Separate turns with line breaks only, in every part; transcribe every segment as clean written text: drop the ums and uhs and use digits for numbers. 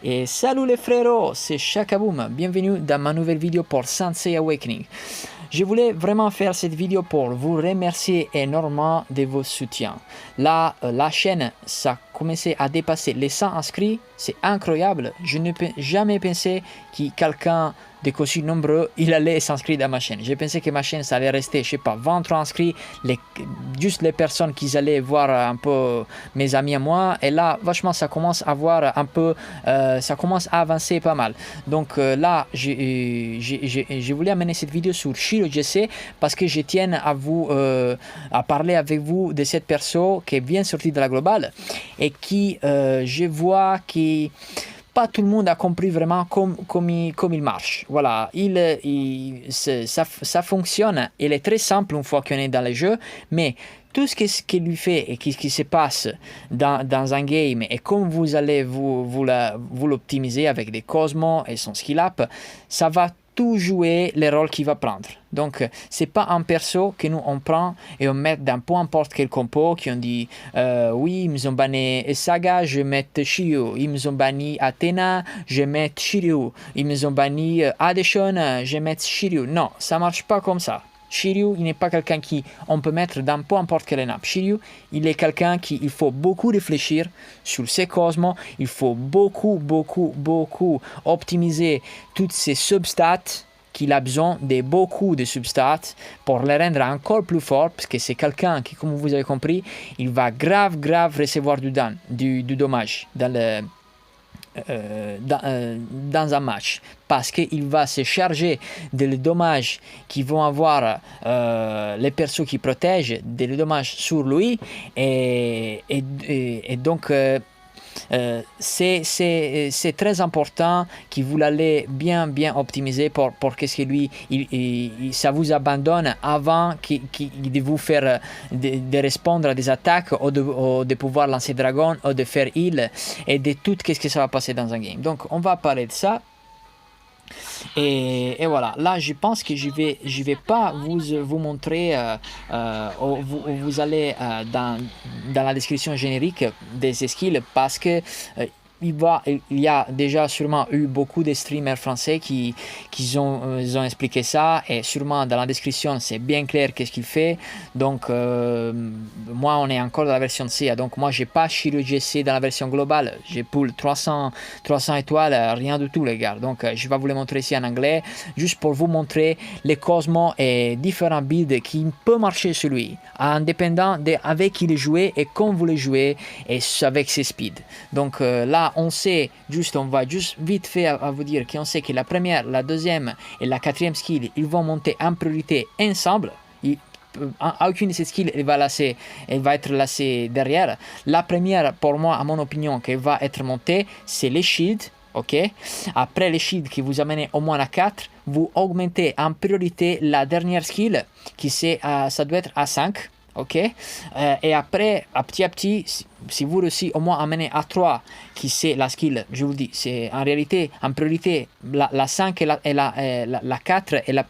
Et salut les frérots, c'est Shakaboom, bienvenue dans ma nouvelle vidéo pour Sensei Awakening. Je voulais vraiment faire cette vidéo pour vous remercier énormément de vos soutiens. Là, la chaîne, ça a commencé à dépasser les 100 inscrits, c'est incroyable. Je n'ai jamais pensé que quelqu'un de aussi nombreux, il allait s'inscrire dans ma chaîne. J'ai pensé que ma chaîne, ça allait rester, je sais pas, 23 inscrits, juste les personnes qui allaient voir un peu mes amis à moi. Et là, vachement, ça commence à voir un peu, ça commence à avancer pas mal. Donc là, je voulais amener cette vidéo sur Shiro GC parce que je tiens à vous, à parler avec vous de cette personne qui vient sortir de la globale et qui, je vois qui pas tout le monde a compris vraiment comme il marche. Voilà, ça fonctionne. Il est très simple une fois qu'on est dans le jeu, mais tout ce qu'il lui fait et ce qui se passe dans un game et comme vous allez vous l'optimiser avec des cosmos et son skill up, ça va tout jouer les rôles qu'il va prendre. Donc, c'est pas un perso que nous on prend et on met dans peu importe quel compo, qui on dit oui, ils me ont banni Saga, je vais mettre Shiryu, ils me ont banni Athena, je vais mettre Shiryu, ils me ont banni Adeshon, je vais mettre Shiryu. Non, ça marche pas comme ça. Shiryu, il n'est pas quelqu'un qui on peut mettre dans peu importe quelle nappe. Shiryu, il est quelqu'un qui il faut beaucoup réfléchir sur ses cosmos, il faut beaucoup optimiser toutes ses substats qu'il a besoin de beaucoup de substats pour les rendre encore plus forts parce que c'est quelqu'un qui, comme vous avez compris, il va grave recevoir du dommage dans un match parce qu'il va se charger des dommages qui vont avoir les persos qui protègent, des dommages sur lui et donc c'est très important que vous l'allez bien optimiser pour qu'est-ce que lui ça vous abandonne avant de vous faire de répondre à des attaques ou de pouvoir lancer dragon ou de faire heal et de tout qu'est-ce que ça va passer dans un game. Donc on va parler de ça. Et voilà, là je pense que je vais pas vous montrer, vous allez dans la description générique des skills parce que il y a déjà sûrement eu beaucoup de streamers français qui ont expliqué ça et sûrement dans la description c'est bien clair qu'est-ce qu'il fait. Donc moi on est encore dans la version C, donc moi j'ai pas Shiro GC dans la version globale, j'ai pull 300 étoiles, rien du tout les gars. Donc je vais vous les montrer ici en anglais juste pour vous montrer les cosmos et différents builds qui peuvent marcher sur lui indépendant de avec qui les jouez et quand vous les jouez et avec ses speeds. Donc là on sait on va juste vite fait à vous dire qu'on sait que la première, la deuxième et la quatrième skill, ils vont monter en priorité ensemble. Aucune de ces skills elle va être laissée derrière. La première, pour moi, à mon opinion, qui va être montée, c'est les shields. Ok. Après les shields qui vous amènent au moins à 4, vous augmentez en priorité la dernière skill qui ça doit être à 5. Ok, et après, à petit, si vous réussissez au moins à amener à 3, qui c'est la skill, je vous dis, c'est en réalité, en priorité, la 5 et la 4 et la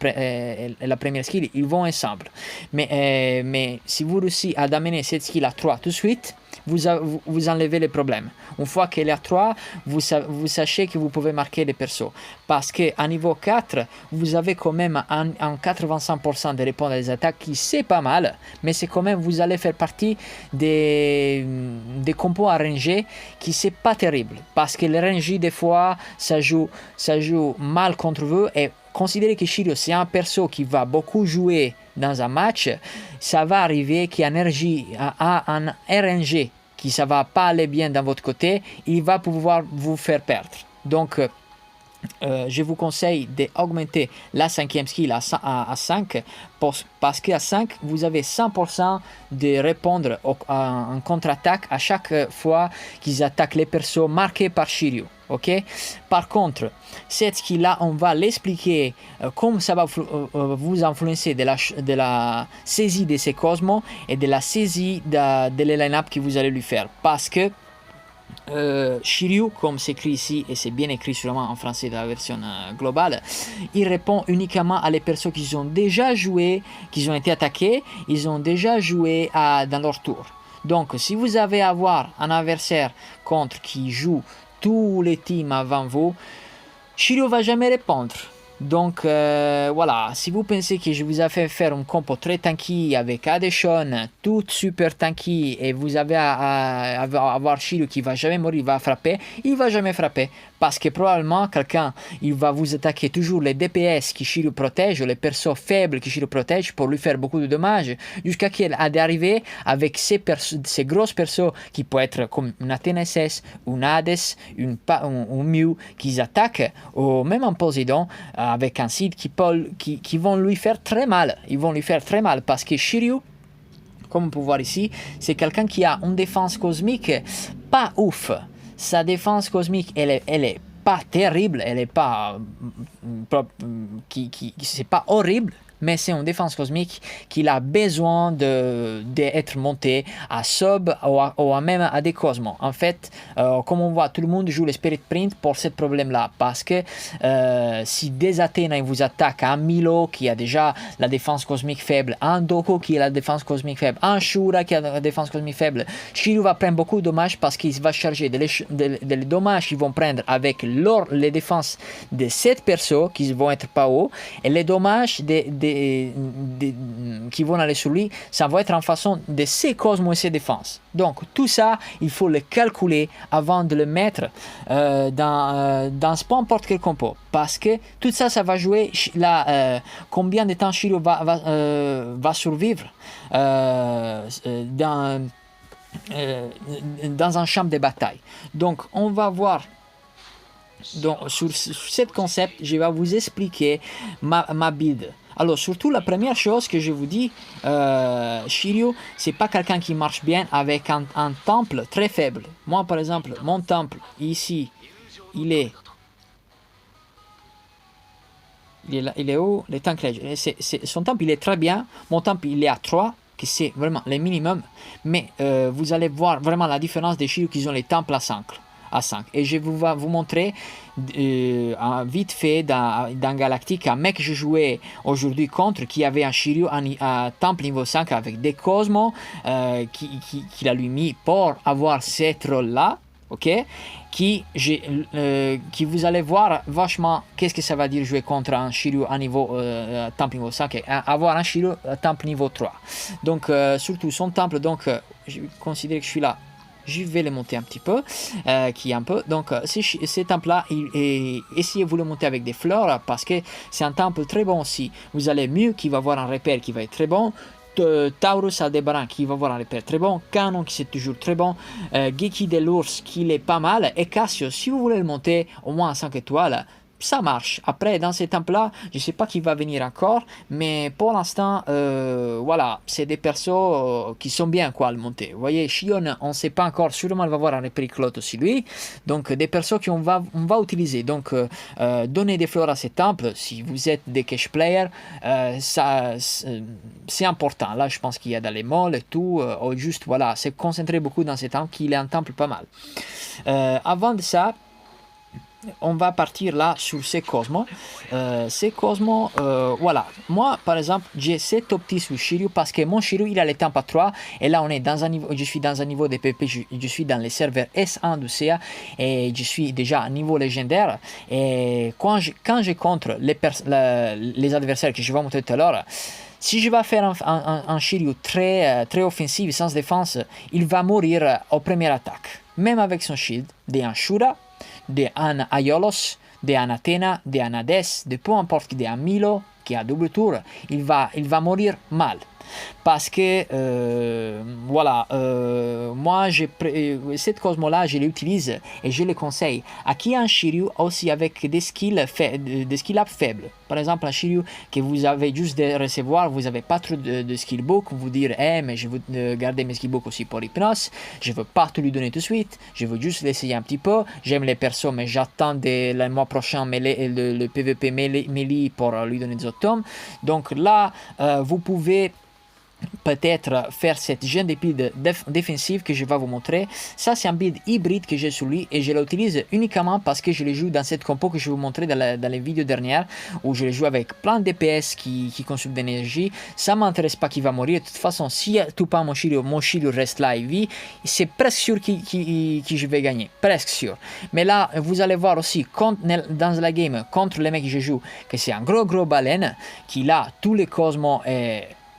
première skill, ils vont ensemble. Mais si vous réussissez à amener cette skill à 3 tout de suite, vous enlevez les problèmes. Une fois qu'elle est à 3, vous sachez que vous pouvez marquer les persos. Parce qu'à niveau 4, vous avez quand même en 85% de répondre à des attaques qui c'est pas mal, mais c'est quand même, vous allez faire partie des compos arrangés qui c'est pas terrible. Parce que les rangés, des fois, ça joue mal contre vous. Et considérez que Shiryu, c'est un perso qui va beaucoup jouer dans un match, ça va arriver qu'un RNG qui ça va pas aller bien dans votre côté, il va pouvoir vous faire perdre. Donc je vous conseille d'augmenter la 5e skill à 5 parce qu'à 5 vous avez 100% de répondre en contre-attaque à chaque fois qu'ils attaquent les persos marqués par Shiryu. Ok. Par contre, cette skill là, on va l'expliquer comme ça va vous influencer de la saisie de ces cosmos et de la saisie de les line-up que vous allez lui faire. Parce que Shiryu, comme c'est écrit ici, et c'est bien écrit sûrement en français dans la version globale, il répond uniquement à les personnes qui ont déjà joué, qui ont été attaquées, ils ont déjà joué dans leur tour. Donc, si vous avez à avoir un adversaire contre qui joue tous les teams avant vous, Shiryu va jamais répondre. Donc voilà, si vous pensez que je vous ai fait faire un compo très tanky avec Adeshon, tout super tanky, et vous avez à avoir Shiryu qui va jamais mourir, il va frapper, il va jamais frapper. Parce que probablement quelqu'un, il va vous attaquer toujours les DPS qui Shiryu protège, ou les persos faibles qui Shiryu protège pour lui faire beaucoup de dommages, jusqu'à qu'il a d'arriver avec ces grosses persos qui peuvent être comme une Athena SS, une Hades, un Mew, qui attaquent, ou même un Poséidon, avec un Sid qui vont lui faire très mal. Ils vont lui faire très mal parce que Shiryu, comme on peut voir ici, c'est quelqu'un qui a une défense cosmique pas ouf. Sa défense cosmique, elle est pas terrible, elle est pas c'est pas horrible, mais c'est une défense cosmique qu'il a besoin d'être monté à sub ou même à des cosmos. En fait, comme on voit, tout le monde joue le Spirit Print pour ce problème-là, parce que si des Athéna vous attaquent, un Milo qui a déjà la défense cosmique faible, un Doko qui a la défense cosmique faible, un Shura qui a la défense cosmique faible, Shiryu va prendre beaucoup de dommages parce qu'il va charger des dommages qu'ils vont prendre avec les défenses de 7 persos qui vont être pas hauts, et les dommages qui vont aller sur lui, ça va être en façon de ses cosmos et ses défenses. Donc tout ça, il faut le calculer avant de le mettre dans peu importe quel compo, parce que tout ça, ça va jouer combien de temps Shiryu va survivre dans un champ de bataille. Donc on va voir. Donc, sur ce concept, je vais vous expliquer ma build. Alors, surtout, la première chose que je vous dis, Shiryu, c'est pas quelqu'un qui marche bien avec un temple très faible. Moi, par exemple, mon temple, ici, il est où? Le tank rage. Son temple, il est très bien. Mon temple, il est à 3, que c'est vraiment le minimum. Mais vous allez voir vraiment la différence des Shiryu qui ont les temples à 5. Et je vais vous montrer vite fait dans Galactique un mec que je jouais aujourd'hui contre, qui avait un Shiryu à temple niveau 5 avec des cosmos qu'il a lui mis pour avoir cette rôle là, ok, qui vous allez voir vachement qu'est-ce que ça va dire jouer contre un Shiryu à niveau temple niveau 5 et avoir un Shiryu à temple niveau 3. Donc surtout son temple, donc je considère que je suis là, je vais le monter un petit peu, donc ce temple là, essayez vous le monter avec des fleurs, parce que c'est un temple très bon aussi. Vous allez mieux qui va avoir un repère qui va être très bon, Taurus Aldebaran qui va avoir un repère très bon, Canon qui c'est toujours très bon, Geki de l'ours qui est pas mal, et Cassio, si vous voulez le monter au moins à 5 étoiles, ça marche. Après, dans ces temples-là, je ne sais pas qui va venir encore, mais pour l'instant, voilà, c'est des persos qui sont bien quoi à le monter. Vous voyez, Shion, on ne sait pas encore, sûrement il va avoir un repériclote aussi lui, donc des persos qu'on va utiliser. Donc, donner des fleurs à ces temples, si vous êtes des cash players, c'est important. Là, je pense qu'il y a dans les malls et tout, juste, voilà, c'est concentrer beaucoup dans ces temples, qu'il est un temple pas mal. Avant de ça, on va partir là sur ces cosmos. Voilà. Moi, par exemple, j'ai 7 optis sur Shiryu parce que mon Shiryu, il a les temps à 3. Et là, on est dans un niveau, je suis dans un niveau de PvP, je suis dans les serveurs S1 du CA et je suis déjà à niveau légendaire. Et quand je contre les adversaires que je vais montrer tout à l'heure, si je vais faire un Shiryu très offensif, sans défense, il va mourir aux premières attaques. Même avec son shield, d'un Shura, d'un Aiolos, d'un Athena, d'un Hades, de peu importe, d'un Milo qui a double tour, il va mourir mal. Parce que, voilà, moi, cette cosmo-là, je l'utilise et je le conseille à qui a un Shiryu aussi avec des skills up faibles. Par exemple, un Shiryu que vous avez juste de recevoir, vous n'avez pas trop de skill book, vous dire, mais je veux garder mes skill book aussi pour hypnose, je veux pas te lui donner tout de suite, je veux juste l'essayer un petit peu, j'aime les persos, mais j'attends le mois prochain le PVP melee pour lui donner des autres tomes. Donc là, vous pouvez peut-être faire cette genre de build défensive que je vais vous montrer. Ça, c'est un build hybride que j'ai sur lui et je l'utilise uniquement parce que je le joue dans cette compo que je vais vous montrer dans les vidéos dernières où je le joue avec plein de DPS qui consomment de l'énergie. Ça ne m'intéresse pas qu'il va mourir. De toute façon, si tout pas mon Shiryu reste là et vit, c'est presque sûr que je vais gagner. Presque sûr. Mais là, vous allez voir aussi dans la game contre les mecs que je joue que c'est un gros baleine qui là, tous les cosmos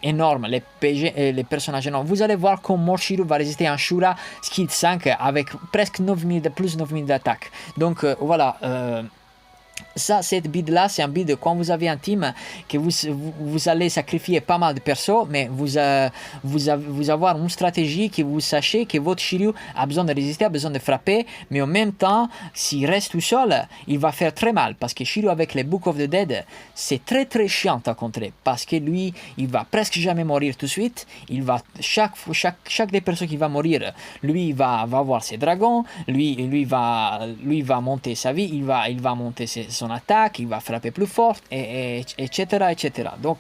énorme, les PG, les personnages énormes. Vous allez voir comment Morshiru va résister à un Shura skill 5 avec presque 9000 de plus 9000 d'attaque. Donc voilà, ça, cette build là, c'est un build quand vous avez un team que vous allez sacrifier pas mal de persos, mais vous avoir une stratégie que vous sachez que votre Shiryu a besoin de résister, a besoin de frapper, mais en même temps, s'il reste tout seul, il va faire très mal parce que Shiryu avec les Book of the Dead, c'est très chiant à contrer parce que lui, il va presque jamais mourir tout de suite. Il va chaque des persos qui va mourir, lui va avoir ses dragons, lui va monter sa vie, il va monter son attaque, il va frapper plus fort, etc. Donc,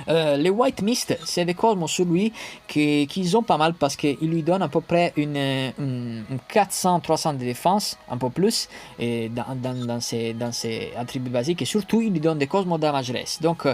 les White Mist, c'est des cosmos sur lui qu'ils ont pas mal parce qu'ils lui donnent à peu près une 400-300 de défense, un peu plus, et dans ses attributs basiques, et surtout ils lui donnent des cosmos damage rest. Donc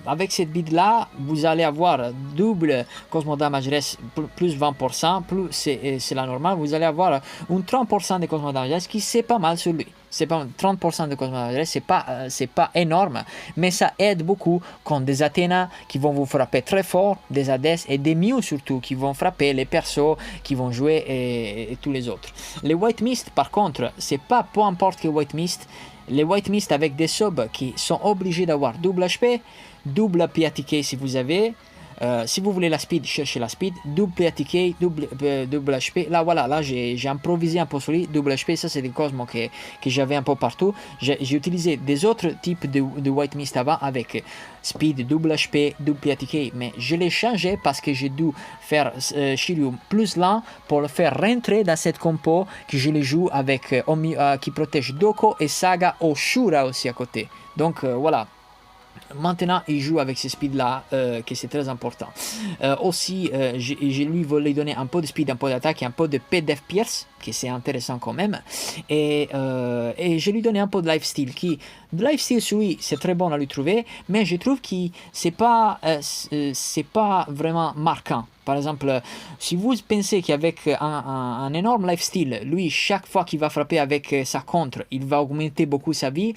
avec cette build là, vous allez avoir double cosmos damage rest plus 20%, plus c'est la normale, vous allez avoir un 30% de cosmos damage rest qui c'est pas mal sur lui. C'est pas 30% de cosmos damage rest, c'est pas énorme, mais ça aide beaucoup contre des Athéna qui vont vous frapper très fort, des Hades et des Mew surtout qui vont frapper les persos qui vont jouer et tous les autres. Les White Mist par contre, c'est pas peu importe que White Mist, les White Mist avec des subs qui sont obligés d'avoir double HP, double PATK si vous avez. Si vous voulez la speed, cherchez la speed, double PATK, double HP. Là, voilà, là j'ai improvisé un peu sur lui, double HP. Ça, c'est des cosmos que j'avais un peu partout. J'ai utilisé des autres types de White Mist avant avec speed, double HP, double PATK. Mais je l'ai changé parce que j'ai dû faire Shiryu plus lent pour le faire rentrer dans cette compo que je le joue avec qui protège Doko et Saga au Shura aussi à côté. Donc voilà. Maintenant, il joue avec ce speed-là, que c'est très important. Aussi, je lui voulais donner un peu de speed, un peu d'attaque et un peu de PDF Pierce, que c'est intéressant quand même. Et je lui donnais un peu de lifesteal. De lifesteal, oui, c'est très bon à lui trouver, mais je trouve que c'est pas vraiment marquant. Par exemple, si vous pensez qu'avec un énorme lifesteal, lui, chaque fois qu'il va frapper avec sa contre, il va augmenter beaucoup sa vie,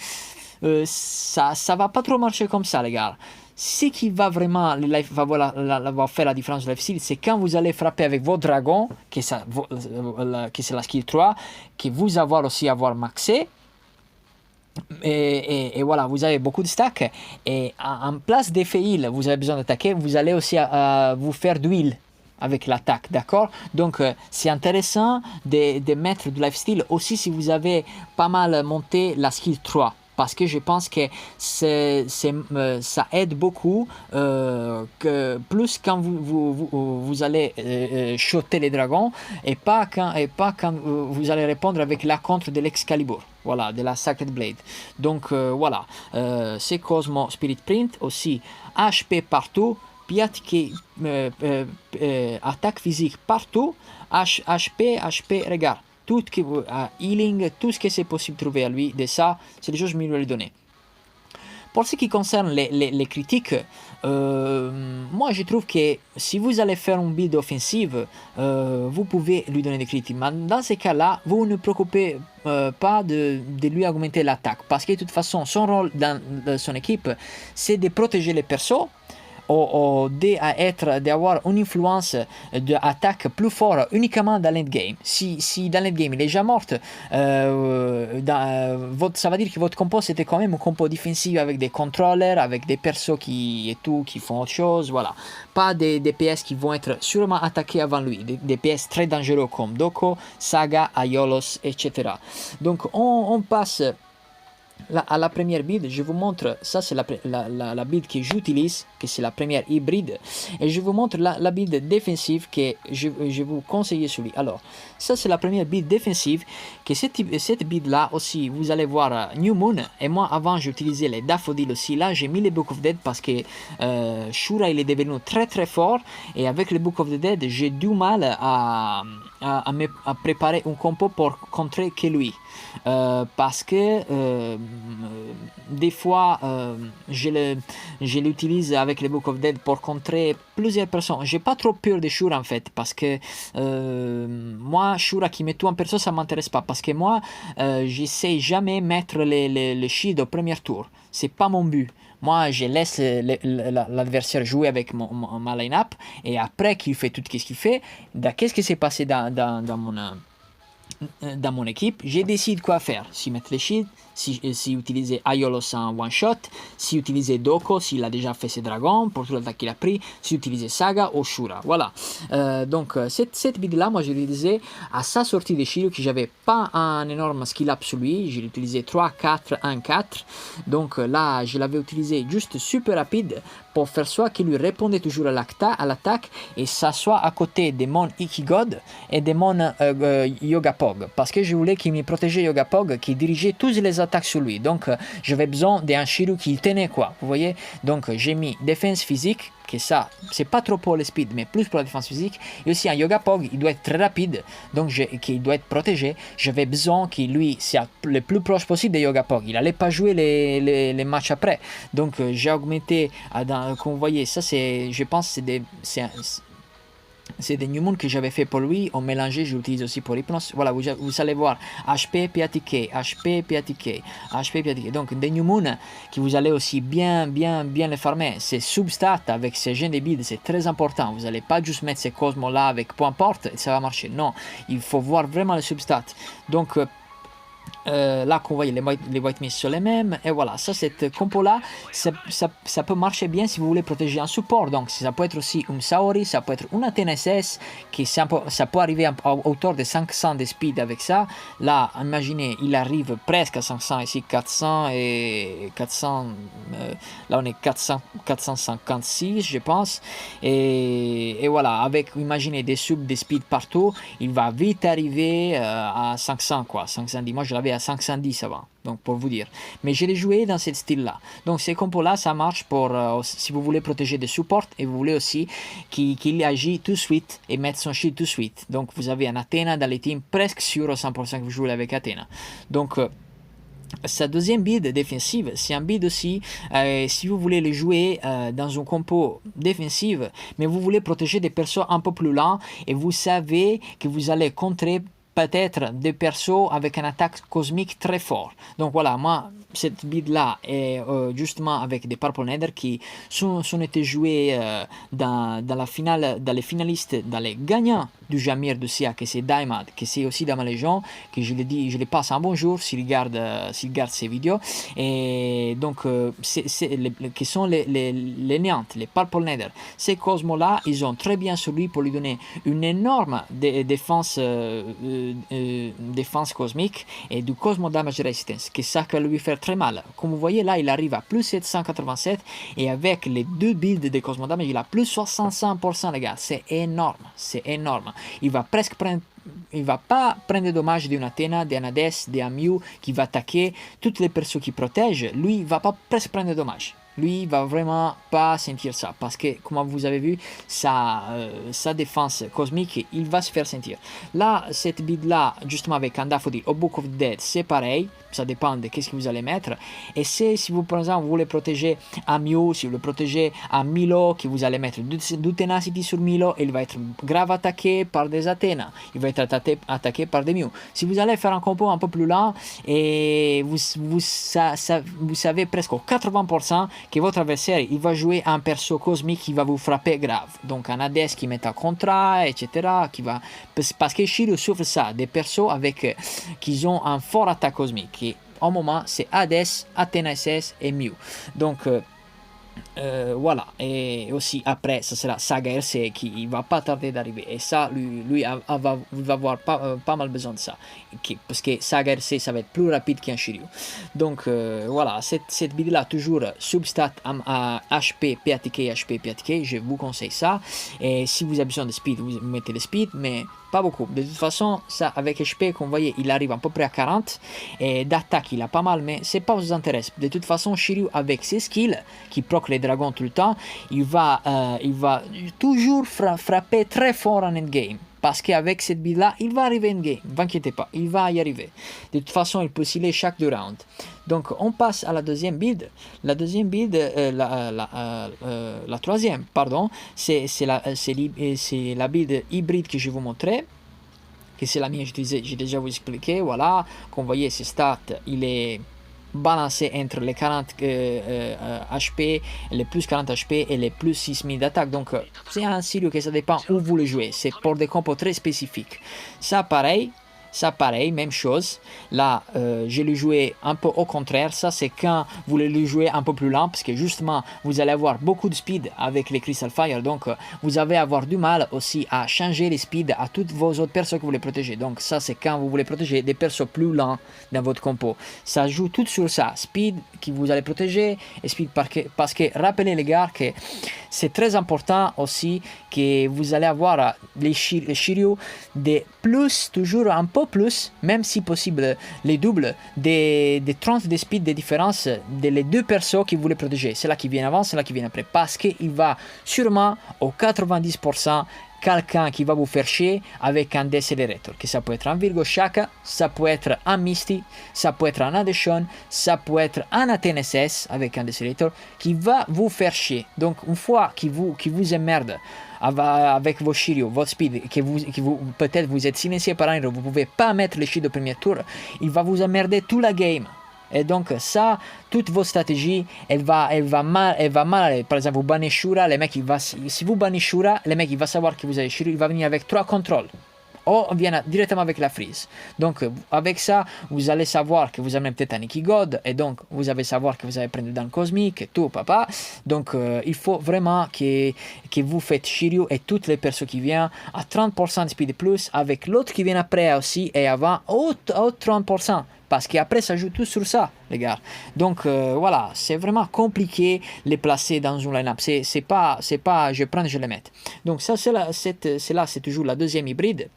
ça va pas trop marcher comme ça les gars. Ce qui va vraiment va faire la différence de lifesteal, c'est quand vous allez frapper avec vos dragons, que c'est la skill 3, que vous allez aussi avoir maxé. Et voilà, vous avez beaucoup de stacks et en place d'effet heal, vous avez besoin d'attaquer, vous allez aussi vous faire d'huile avec l'attaque, d'accord? Donc c'est intéressant de mettre de lifesteal aussi si vous avez pas mal monté la skill 3. Parce que je pense que ça aide beaucoup, plus quand vous allez shotter les dragons et pas quand vous allez répondre avec la contre de l'Excalibur, voilà, de la Sacred Blade. Donc voilà, c'est Cosmo Spirit Print, aussi HP partout, PATK, attaque physique partout, HP, regarde. Tout healing, tout ce que c'est possible de trouver à lui, de ça, c'est les choses que je vais lui donner. Pour ce qui concerne les critiques, moi je trouve que si vous allez faire une build offensive, vous pouvez lui donner des critiques. Mais dans ces cas-là, vous ne préoccupez pas de lui augmenter l'attaque. Parce que de toute façon, son rôle dans son équipe, c'est de protéger les persos. Ou d'avoir une influence d'attaque plus forte uniquement dans l'endgame. Si dans l'endgame il est déjà mort, ça va dire que votre compo c'était quand même un compo défensif avec des contrôleurs, avec des persos qui font autre chose, voilà. Pas des PS qui vont être sûrement attaqués avant lui, des PS très dangereux comme Doko, Saga, Aiolos, etc. Donc on passe Là, à la première build, je vous montre, ça c'est la build que j'utilise, que c'est la première hybride, et je vous montre la build défensive que je vous conseille celui. Alors, ça c'est la première build défensive, que cette build là aussi, vous allez voir New Moon, et moi avant j'utilisais les Daffodil aussi, là j'ai mis les Book of Dead parce que Shura il est devenu très très fort, et avec le Book of the Dead, j'ai du mal à préparer un compo pour contrer que lui. Parce que des fois je l'utilise avec le Book of Dead pour contrer plusieurs personnes. J'ai pas trop peur de Shura en fait, parce que moi Shura qui met tout en perso ça m'intéresse pas, parce que moi j'essaie jamais mettre les shields au premier tour, c'est pas mon but. Moi, je laisse l'adversaire jouer avec ma line-up, et après qu'il fait tout ce qu'il fait, qu'est-ce qui s'est passé dans mon équipe, je décide quoi faire. Si mettre les shields, si utiliser Aiolos en one shot, si utiliser Doko s'il a déjà fait ses dragons pour tout l'attaque qu'il a pris, si utiliser Saga ou Shura. Voilà. Donc cette build là, moi je l'utilisais à sa sortie de shield, que j'avais pas un énorme skill up sur lui. Je l'utilisais 3, 4, 1, 4. Donc là, je l'avais utilisé juste super rapide pour faire soit qu'il lui répondait toujours à l'attaque, et ça soit à côté de mon Ikigod et de mon Yogapog, parce que je voulais qu'il me protégeait Yogapog, qui dirigeait toutes les attaques sur lui. Donc j'avais besoin d'un Shiryu qui tenait, quoi, vous voyez. Donc j'ai mis défense physique, que ça c'est pas trop pour le speed mais plus pour la défense physique, et aussi un Yogapog il doit être très rapide, donc qu'il doit être protégé. J'avais besoin qu'il lui soit le plus proche possible de Yogapog, il allait pas jouer les matchs après, donc j'ai augmenté comme vous voyez. Ça c'est, je pense, c'est des New Moon que j'avais fait pour lui, en mélangé, je l'utilise aussi pour Hypnos. Voilà, vous allez voir HP, PATK, HP, PATK, HP, PATK. Donc des New Moon que vous allez aussi bien les farmer. C'est substat avec ces gènes de build, c'est très important. Vous n'allez pas juste mettre ces cosmos là avec peu importe et ça va marcher. Non, il faut voir vraiment le substat. Donc là qu'on voit les white mist sont les mêmes, et voilà. Ça, cette compo là ça peut marcher bien si vous voulez protéger un support. Donc ça peut être aussi un Saori, ça peut être une Athena SS, qui ça peut arriver à hauteur de 500 de speed avec ça. Là imaginez, il arrive presque à 500, ici 400 et 400, là on est 456 je pense, et voilà, avec imaginez des subs de speed partout, il va vite arriver à 500 quoi, 510. Moi je l'avais à 510 avant, donc pour vous dire. Mais je l'ai joué dans ce style là. Donc ces compos là ça marche pour si vous voulez protéger des supports, et vous voulez aussi qu'il agit tout de suite et mettre son shield tout de suite. Donc vous avez un Athena dans les teams presque sûr au 100% que vous jouez avec Athena. Donc sa deuxième build défensive, c'est un build aussi, si vous voulez le jouer dans un compo défensive, mais vous voulez protéger des persos un peu plus lents, et vous savez que vous allez contrer peut-être des persos avec une attaque cosmique très fort. Donc voilà, moi, cette build là est justement avec des Purple Nether qui sont été joués dans la finale, dans les finalistes, dans les gagnants du Jamir de Sia, que c'est Daimad, que c'est aussi dans ma légion, que je les passe un bonjour s'il garde ces vidéos. Et donc, qui sont les néantes, les Purple Nether. Ces cosmos là, ils ont très bien sur lui pour lui donner une énorme défense cosmique et du Cosmo Damage Resistance, que ça peut lui faire très mal. Comme vous voyez là, il arrive à plus 787, et avec les deux builds de Cosmo Damage, il a plus 65% les gars, c'est énorme, c'est énorme. Il va pas prendre de dommages d'une Athena, d'un Hades, d'un Mew qui va attaquer toutes les persos qui protègent. Lui, il va pas presque prendre de dommages. Lui, il va vraiment pas sentir ça, parce que, comme vous avez vu, sa défense cosmique, il va se faire sentir. Là, cette build là, justement avec un Daffodil au Book of the Dead, c'est pareil, ça dépend de qu'est-ce que vous allez mettre. Et si vous, par exemple, vous voulez protéger un Mew, si vous voulez protéger un Milo, que vous allez mettre du Tenacity sur Milo, il va être grave attaqué par des Athena, il va être attaqué par des Mew. Si vous allez faire un compo un peu plus lent, et vous savez presque au 80% que votre adversaire, il va jouer un perso cosmique qui va vous frapper grave. Donc un Hades qui met un contrat, etc. Parce que Shiryu souffre ça, des persos qui ont un fort attaque cosmique. Et au moment, c'est Hades, Athena SS et Mew. Donc Voilà, et aussi après, ce sera Saga RC qui va pas tarder d'arriver. Et ça, va avoir pas mal besoin de ça. Parce que Saga RC, ça va être plus rapide qu'un Shiryu. Donc voilà, cette build-là, toujours substat à HP, PATK, HP, PATK, je vous conseille ça. Et si vous avez besoin de speed, vous mettez le speed, mais pas beaucoup. De toute façon, ça avec HP, comme vous voyez, il arrive à peu près à 40. Et d'attaque, il a pas mal, mais c'est pas vous intéresse. De toute façon, Shiryu, avec ses skills, qui proc les dragons tout le temps, il va toujours frapper très fort en endgame. Parce qu'avec cette build là, il va arriver en game. Ne vous inquiétez pas, il va y arriver. De toute façon, il peut sciller chaque 2 rounds. Donc, on passe à la deuxième build. La deuxième build, la troisième, pardon, c'est la build hybride que je vais vous montrer. Que c'est la mienne, j'ai déjà vous expliqué. Voilà, comme vous voyez, ses stats, il est balancé entre les 40 HP, les plus 40 HP et les plus 6000 d'attaque. Donc c'est un Shiryu que ça dépend où vous le jouez. C'est pour des compos très spécifiques. Ça pareil, même chose. Là, je l'ai joué un peu au contraire. Ça, c'est quand vous le jouez un peu plus lent, parce que justement, vous allez avoir beaucoup de speed avec les Crystal Fire. Donc, vous allez avoir du mal aussi à changer les speeds à toutes vos autres persos que vous voulez protéger. Donc, ça, c'est quand vous voulez protéger des persos plus lents dans votre compo. Ça joue tout sur ça. Speed qui vous allez protéger et speed parce que rappelez les gars que c'est très important aussi que vous allez avoir les Shiryu des plus, toujours un peu plus, même si possible les doubles, des 30 de speed de différence des les deux persos qui vous voulez protéger. C'est là qui vient avant, c'est là qui vient après. Parce qu'il va sûrement au 90% quelqu'un qui va vous faire chier avec un Decelerator, que ça peut être un Virgo Shaka, ça peut être un Misty, ça peut être un Adeshon, ça peut être un ATNSS avec un Decelerator qui va vous faire chier. Donc une fois qu'il vous emmerde avec vos Shiryu, votre speed, que vous peut-être vous êtes silencié par un héros, vous pouvez pas mettre les shields au premier tour, il va vous emmerder toute la game. Et donc ça, toute votre stratégie, elle va mal. Par exemple, vous bannez Shura, si vous bannez Shura, le mec il va savoir que vous avez Shiryu, il va venir avec 3 contrôles. Ou vient directement avec la freeze. Donc avec ça, vous allez savoir que vous avez peut-être un Ikigod, et donc vous allez savoir que vous allez prendre dans le cosmique, et tout, papa. Donc il faut vraiment que vous faites Shiryu et toutes les persos qui viennent à 30% de speed plus, avec l'autre qui vient après aussi, et avant, au 30%. Parce qu'après, ça joue tout sur ça, les gars. Donc, voilà, c'est vraiment compliqué les placer dans une line-up. C'est pas, je prends, je les mets. Donc, ça, c'est toujours la deuxième hybride.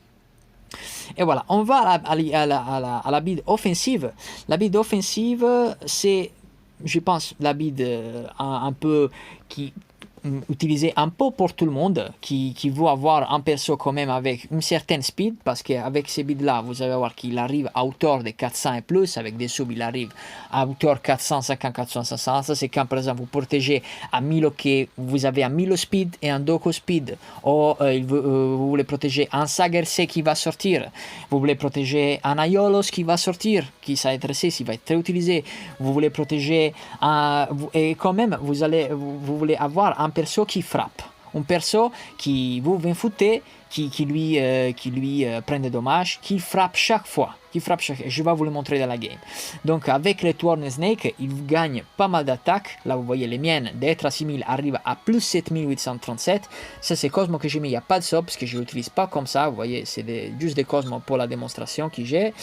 Et voilà, on va à la build offensive. La build offensive, c'est, je pense, la build un peu qui utilisé un peu pour tout le monde qui veut avoir un perso quand même avec une certaine speed, parce qu'avec ces builds là vous allez voir qu'il arrive à hauteur de 400 et plus, avec des subs il arrive à hauteur 450, 400, 500. Ça c'est quand par exemple vous protégez à 1000 OK, vous avez un 1000 speed et un Doko speed, ou vous voulez protéger un Saga RC qui va sortir, vous voulez protéger un Aiolos qui va sortir, qui ça va être RC, qui va être très utilisé, vous voulez protéger et quand même vous voulez avoir un perso qui frappe, un perso qui vous foutez, qui lui prend des dommages, qui frappe chaque fois, je vais vous le montrer dans la game. Donc avec les Tworn Snake, il gagne pas mal d'attaques. Là vous voyez les miennes d'être à 6000 arrivent à plus 7837. Ça c'est Cosmo que j'ai mis, il n'y a pas de sub parce que je ne l'utilise pas comme ça, vous voyez, c'est juste des Cosmos pour la démonstration que j'ai.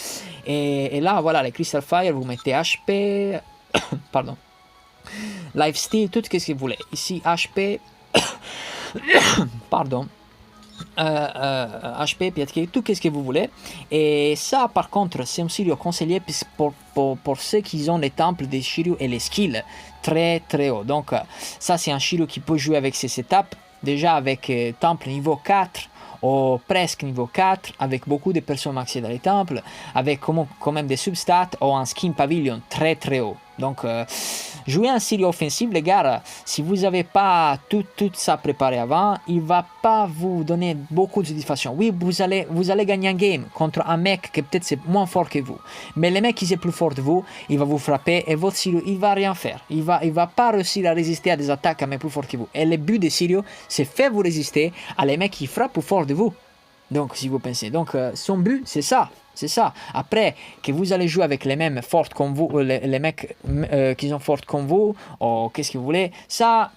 Et là voilà, les Crystal Fire, vous mettez HP, pardon, Lifesteal, tout ce que vous voulez. Ici HP, pardon, HP, PTK, tout ce que vous voulez. Et ça, par contre, c'est un Shiryu conseillé pour ceux qui ont les temples des Shiryu et les skills très très haut. Donc, ça, c'est un Shiryu qui peut jouer avec ses setups. Déjà avec temple niveau 4 ou presque niveau 4, avec beaucoup de personnes maxées dans les temples, avec quand même des substats ou un skin pavilion très très haut. Donc, jouer un Shiryu offensif, les gars, si vous n'avez pas tout ça préparé avant, il ne va pas vous donner beaucoup de satisfaction. Oui, vous allez gagner un game contre un mec qui peut-être c'est moins fort que vous. Mais le mec qui est plus fort que vous, il va vous frapper et votre Shiryu, il ne va rien faire. Il va pas réussir à résister à des attaques à mec plus fort que vous. Et le but de Shiryu, c'est faire vous résister à les mecs qui frappent plus fort de vous. Donc, si vous pensez. Donc, son but, c'est ça. C'est ça. Après, que vous allez jouer avec les mêmes fortes comme vous, les mecs qui sont fortes comme vous, ou qu'est-ce que vous voulez, ça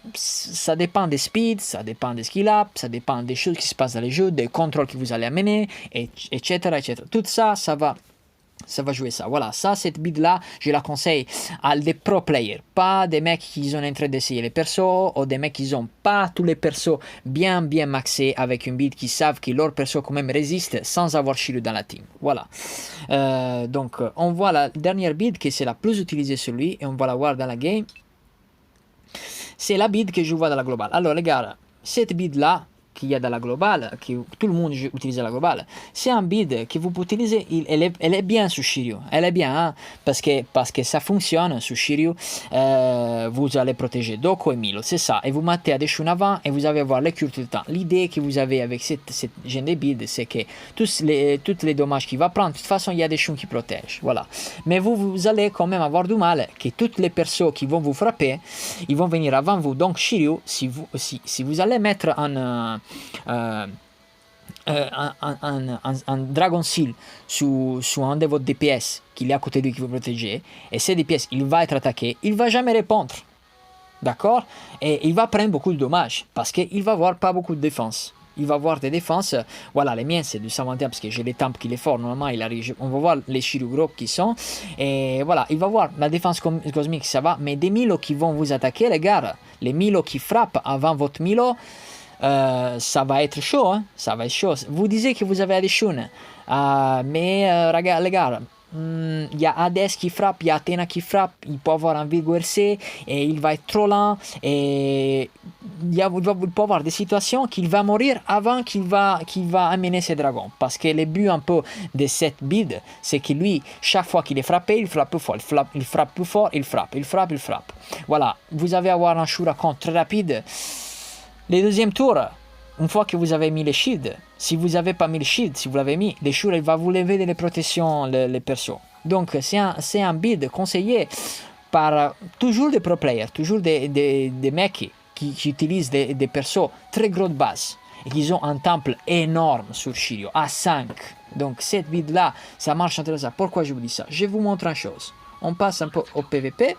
dépend des speeds, ça dépend des skill up, ça dépend des choses qui se passent dans les jeux, des contrôles que vous allez amener, etc., etc. Tout ça, ça va jouer ça. Voilà, ça, cette build-là, je la conseille à des pro players, pas des mecs qui sont en train d'essayer les persos, ou des mecs qui n'ont pas tous les persos bien maxés avec une build qui savent que leur perso quand même résiste sans avoir Shiryu dans la team. Voilà. Donc, on voit la dernière build qui c'est la plus utilisée sur lui, et on va la voir dans la game. C'est la build que je vois dans la globale. Alors, les gars, cette build-là, qu'il y a dans la globale, que tout le monde utilise la globale, c'est un build que vous pouvez utiliser, elle est bien sur Shiryu, elle est bien, hein, parce que ça fonctionne sur Shiryu, vous allez protéger Doko et Milo, c'est ça, et vous mettez Adeshun avant, et vous allez avoir les cures tout le temps. L'idée que vous avez avec cette genre de build, c'est que tous les dommages qu'il va prendre, de toute façon, il y a Adeshun qui protège, voilà. Mais vous allez quand même avoir du mal, que toutes les persos qui vont vous frapper, ils vont venir avant vous, donc Shiryu, si vous allez mettre un Dragon Seal sur un de votre DPS qu'il est à côté de lui qui vous protéger, et ce DPS il va être attaqué, il va jamais répondre, d'accord, et il va prendre beaucoup de dommages parce qu'il va avoir pas beaucoup de défense. Il va avoir des défenses, voilà, les miens c'est du 121 parce que j'ai les tempes qu'il est fort, normalement il arrive, on va voir les Shiryu gros qui sont, et voilà, il va voir la défense cosmique, ça va, mais des Milo qui vont vous attaquer, les gars, les Milo qui frappent avant votre Milo, ça va être chaud, hein? Ça va être chaud. Vous disiez que vous avez Adeshun, mais les gars, il y a Hades qui frappe, il y a Athena qui frappe, il peut avoir un Virgo RC et il va être trop lent, et il peut avoir des situations qu'il va mourir avant qu'il va amener ses dragons, parce que le but un peu de cette build, c'est que lui, chaque fois qu'il est frappé, il frappe plus fort, il frappe plus fort, il frappe. Voilà, vous allez avoir un Shurakan très rapide. Les deuxièmes tours, une fois que vous avez mis les shields, si vous n'avez pas mis les shields, si vous l'avez mis, les Shura, il va vous lever de les protections, les persos. Donc, c'est un build conseillé par toujours des pro players, toujours des mecs qui utilisent des persos très gros de base et qui ont un temple énorme sur Shiryu, à 5. Donc, cette build-là, ça marche intéressant. Pourquoi je vous dis ça? Je vous montre une chose. On passe un peu au PVP.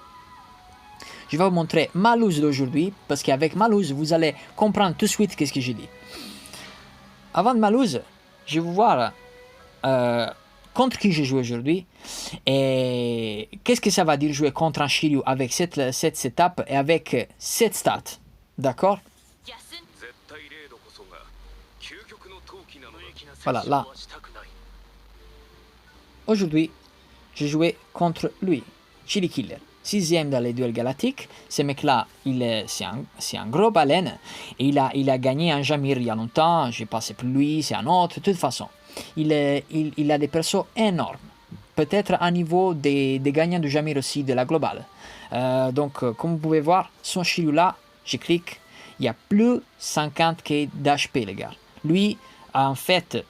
Je vais vous montrer ma loose d'aujourd'hui, parce qu'avec ma loose, vous allez comprendre tout de suite qu'est-ce que j'ai dit. Avant de ma loose, je vais vous voir contre qui j'ai joué aujourd'hui, et qu'est-ce que ça va dire jouer contre un Shiryu avec cette setup et avec cette stat. D'accord? Voilà, là. Aujourd'hui, j'ai joué contre lui, Chili Killer. 6e dans les duels galactiques. Ce mec-là, c'est un gros baleine. Et il a gagné un Jamir il y a longtemps. J'ai passé pour lui, c'est un autre. De toute façon, il a des persos énormes. Peut-être à niveau des gagnants de Jamir aussi de la globale. Donc, comme vous pouvez voir, son Shiryu là, je clique. Il y a plus 50k d'HP, les gars. Lui, en fait,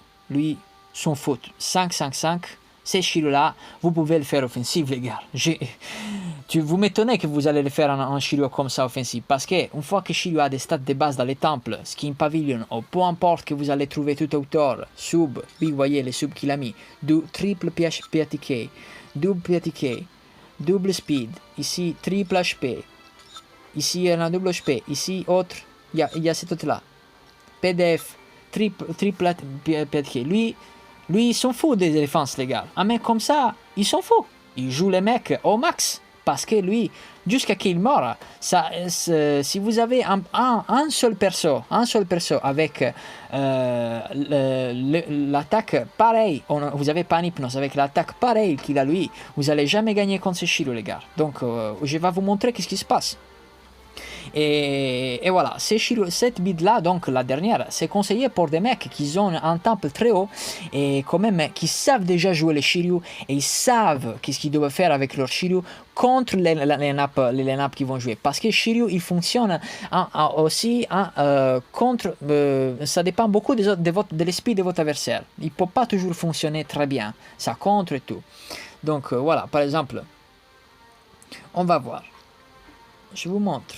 son faute 5-5-5. Ces Shiryu-là, vous pouvez le faire offensif, les gars. Vous m'étonnez que vous allez le faire en Shiryu comme ça offensif, parce que une fois que Shiryu a des stats de base dans les temples, Skin Pavilion, ou peu importe que vous allez trouver tout autour, sub, oui, vous voyez les subs qu'il a mis, triple PATK, double PATK, double speed, ici triple HP, ici il y a un double HP, ici autre, il y a cet autre-là, PDF, triple PATK, lui, ils s'en foutent des défenses, les gars. Un mec comme ça, ils s'en foutent. Il joue les mecs au max. Parce que lui, jusqu'à qu'il meurt, si vous avez un seul perso avec l'attaque pareille, vous n'avez pas un hypnose avec l'attaque pareille qu'il a lui, vous n'allez jamais gagner contre ces Shiryu, les gars. Donc, je vais vous montrer qu'est-ce qui se passe. Et voilà, cette build-là, donc la dernière, c'est conseillé pour des mecs qui ont un temple très haut et quand même qui savent déjà jouer les Shiryu et ils savent qu'est-ce qu'ils doivent faire avec leur Shiryu contre les line-up qu'ils vont jouer. Parce que Shiryu, il fonctionne aussi contre... ça dépend beaucoup de l'esprit de votre adversaire. Il ne peut pas toujours fonctionner très bien. Ça contre et tout. Donc voilà, par exemple, on va voir. Je vous montre.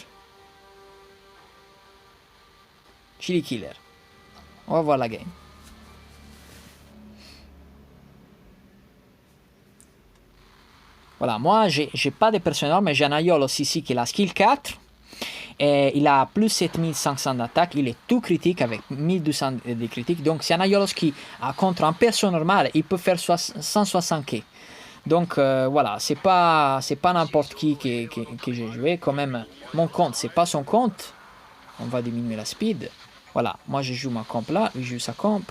Chili Killer. On va voir la game. Voilà, moi, j'ai pas de personnel, mais j'ai un Aiolos ici qui a skill 4. Et il a plus 7500 d'attaque, il est tout critique avec 1200 de critique. Donc c'est un Aiolos qui, contre un perso normal, il peut faire 160k. Donc voilà, c'est pas n'importe qui que j'ai joué. Quand même, mon compte, c'est pas son compte. On va diminuer la speed. Voilà, moi je joue ma comp là, il joue sa comp.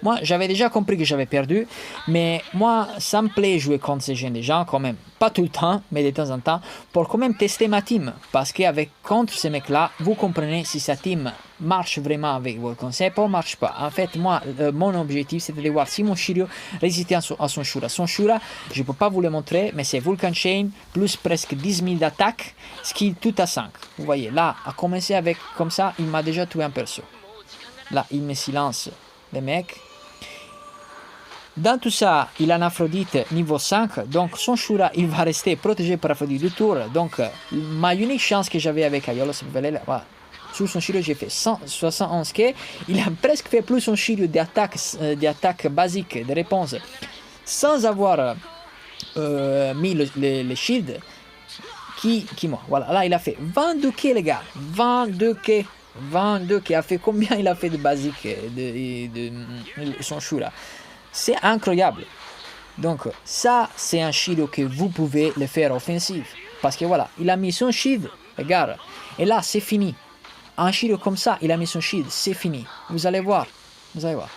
Moi, j'avais déjà compris que j'avais perdu, mais moi, ça me plaît jouer contre ces jeunes gens quand même. Pas tout le temps, mais de temps en temps, pour quand même tester ma team. Parce qu'avec contre ces mecs-là, vous comprenez si sa team marche vraiment avec votre concept ou marche pas. En fait, moi, mon objectif, c'était de voir si mon Shiryu résistait à son Shura. Son Shura, je ne peux pas vous le montrer, mais c'est Vulcan Chain, plus presque 10 000 d'attaque, skill tout à 5. Vous voyez, là, à commencer avec comme ça, il m'a déjà tué un perso. Là, il me silence les mecs. Dans tout ça, il a un Aphrodite niveau 5, donc son Shura, il va rester protégé par Aphrodite du tour. Donc, ma unique chance que j'avais avec Aiolos, voilà, sur son Shiryu, j'ai fait 171k. Il a presque fait plus son Shiryu d'attaque basique, de réponse, sans avoir mis les shields qui moi. Voilà, là, il a fait 22k, les gars. 22k. 22k. A fait combien il a fait de basique de son Shura? C'est incroyable. Donc ça, c'est un Shiryu que vous pouvez le faire offensif. Parce que voilà, il a mis son shield, regarde. Et là, c'est fini. Un Shiryu comme ça, il a mis son shield, c'est fini. Vous allez voir. Vous allez voir.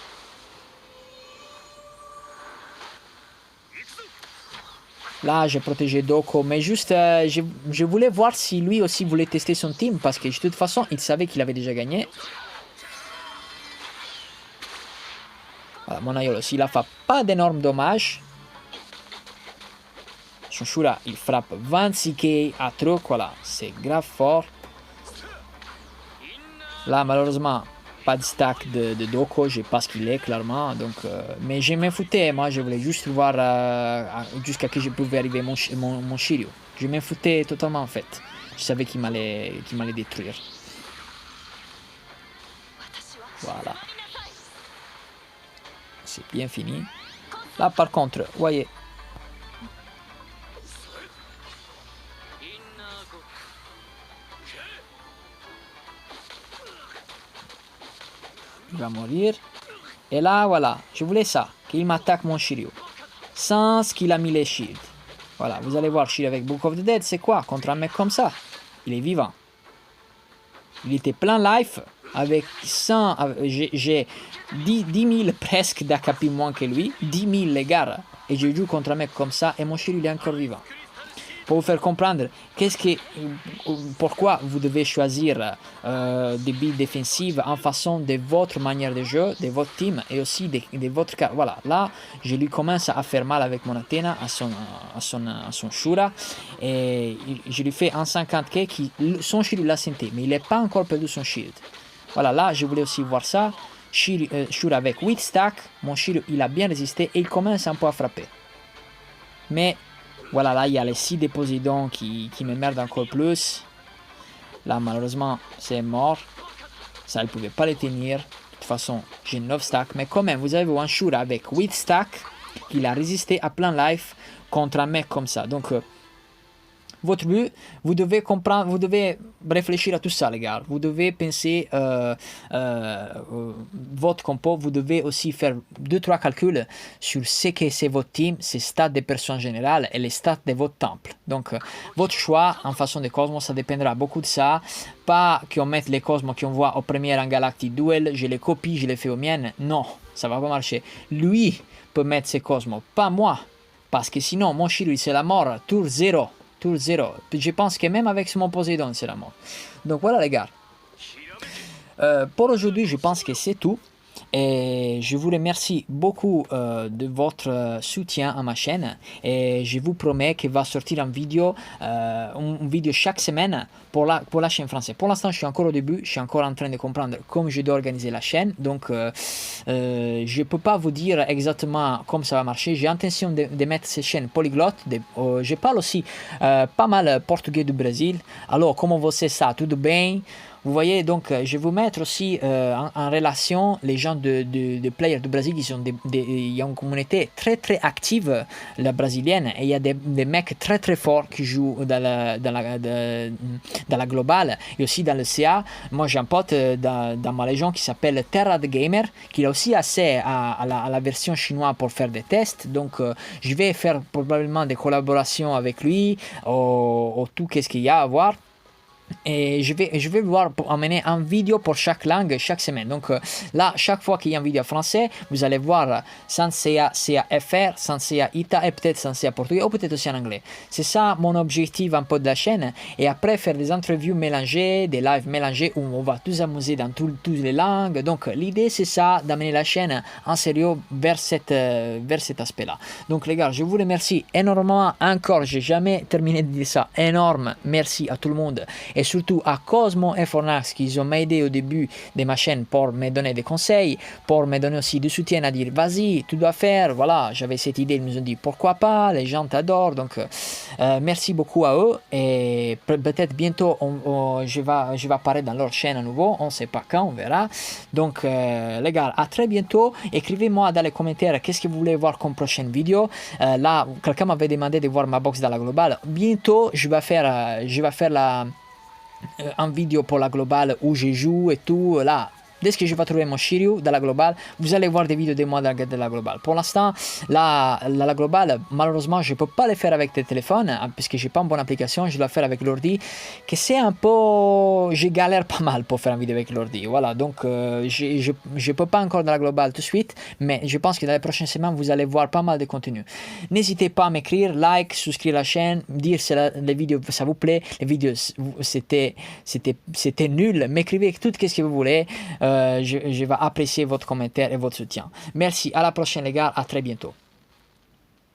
Là, j'ai protégé Doko, mais juste, je voulais voir si lui aussi voulait tester son team. Parce que de toute façon, il savait qu'il avait déjà gagné. Voilà, mon Aiolos, il a fait pas d'énormes dommages. Son Shura, il frappe 26k à truc, voilà, c'est grave fort. Là, malheureusement, pas de stack de Doko, je sais pas ce qu'il est, clairement. Donc, mais je m'en foutais, moi, je voulais juste voir jusqu'à que je pouvais arriver mon Shiryu. Je m'en foutais totalement, en fait. Je savais qu'il m'allait détruire. Voilà. C'est bien fini. Là, par contre, vous voyez. Il va mourir. Et là, voilà, je voulais ça, qu'il m'attaque mon Shiryu. Sans qu'il a mis les shields. Voilà, vous allez voir, Shiryu avec Book of the Dead, c'est quoi contre un mec comme ça? Il est vivant. Il était plein life. Avec 100, j'ai 10 000 presque d'AKP moins que lui. 10 000 les gars. Et je joue contre un mec comme ça et mon Shiryu il est encore vivant. Pour vous faire comprendre pourquoi vous devez choisir des builds défensives en façon de votre manière de jeu, de votre team et aussi de votre cas. Voilà, là, je lui commence à faire mal avec mon Athena, à son Shura. Et je lui fais un 50k qui, son Shiryu l'a senti, mais il n'est pas encore perdu son shield. Voilà, là, je voulais aussi voir ça. Shura avec 8 stacks, mon Shiryu, il a bien résisté et il commence un peu à frapper. Mais voilà, là, il y a les 6 de Poséidon qui me merdent encore plus. Là, malheureusement, c'est mort. Ça, il ne pouvait pas les tenir. De toute façon, j'ai 9 stacks. Mais quand même, vous avez un Shura avec 8 stacks. Il a résisté à plein life contre un mec comme ça. Donc, votre but, vous devez comprendre, vous devez réfléchir à tout ça, les gars. Vous devez penser votre compo. Vous devez aussi faire 2-3 calculs sur ce que c'est votre team, ses stats de personnes générales et les stats de votre temple. Donc, votre choix en façon de Cosmos, ça dépendra beaucoup de ça. Pas qu'on mette les Cosmos qu'on voit au premier en Galactic Duel, je les copie, je les fais aux miennes. Non, ça va pas marcher. Lui peut mettre ses Cosmos, pas moi. Parce que sinon, mon Shiryu, c'est la mort, tour 0. Tour 0. Je pense que même avec mon Poséidon, c'est la mort. Donc voilà les gars. Pour aujourd'hui, je pense que c'est tout. Et je vous remercie beaucoup de votre soutien à ma chaîne. Et je vous promets qu'il va sortir une vidéo chaque semaine pour la chaîne française. Pour l'instant, je suis encore au début. Je suis encore en train de comprendre comment je dois organiser la chaîne. Donc, je ne peux pas vous dire exactement comment ça va marcher. J'ai l'intention de mettre ces chaînes polyglottes. Je parle aussi pas mal portugais du Brésil. Alors, comment vous savez ça? Tudo bem? Vous voyez, donc, je vais vous mettre aussi en relation les gens de players du Brésil. Il y a une communauté très très active, la brésilienne, et il y a des mecs très très forts qui jouent dans la globale et aussi dans le CA. Moi, j'ai un pote dans ma région qui s'appelle Terra de Gamer, qui a aussi accès à la version chinoise pour faire des tests. Donc, je vais faire probablement des collaborations avec lui ou tout qu'est-ce qu'il y a à voir. Et je vais voir pour amener une vidéo pour chaque langue chaque semaine. Donc là, chaque fois qu'il y a une vidéo en français, vous allez voir Sansea CAFR, Sansea Ita et peut-être Sansea portugais ou peut-être aussi en anglais. C'est ça mon objectif un peu de la chaîne. Et après, faire des interviews mélangées, des lives mélangés où on va tous amuser dans toutes les langues. Donc l'idée, c'est ça, d'amener la chaîne en sérieux vers cet aspect-là. Donc les gars, je vous remercie énormément. Encore, j'ai jamais terminé de dire ça. Énorme merci à tout le monde. Et surtout à Cosmo et Fornax qui ont m'aidé au début de ma chaîne pour me donner des conseils, pour me donner aussi du soutien à dire vas-y, tu dois faire, voilà, j'avais cette idée, ils nous ont dit pourquoi pas, les gens t'adorent, donc merci beaucoup à eux et peut-être bientôt je vais apparaître dans leur chaîne à nouveau, on ne sait pas quand, on verra. Donc les gars, à très bientôt, écrivez-moi dans les commentaires qu'est-ce que vous voulez voir comme prochaine vidéo. Là, quelqu'un m'avait demandé de voir ma box dans la globale, bientôt je vais faire en vidéo pour la globale où je joue et tout. Là, dès que je vais trouver mon Shiryu dans la globale, vous allez voir des vidéos de moi dans la globale. Pour l'instant, la globale, malheureusement, je ne peux pas le faire avec le téléphone parce que je n'ai pas une bonne application. Je dois faire avec l'ordi, que c'est un peu... Je galère pas mal pour faire une vidéo avec l'ordi. Voilà, donc je ne peux pas encore dans la globale tout de suite, mais je pense que dans les prochaines semaines, vous allez voir pas mal de contenu. N'hésitez pas à m'écrire, like, souscrire à la chaîne, dire si les vidéos, ça vous plaît, les vidéos, c'était nul, m'écrivez tout ce que vous voulez. Je vais apprécier votre commentaire et votre soutien. Merci, à la prochaine les gars, à très bientôt.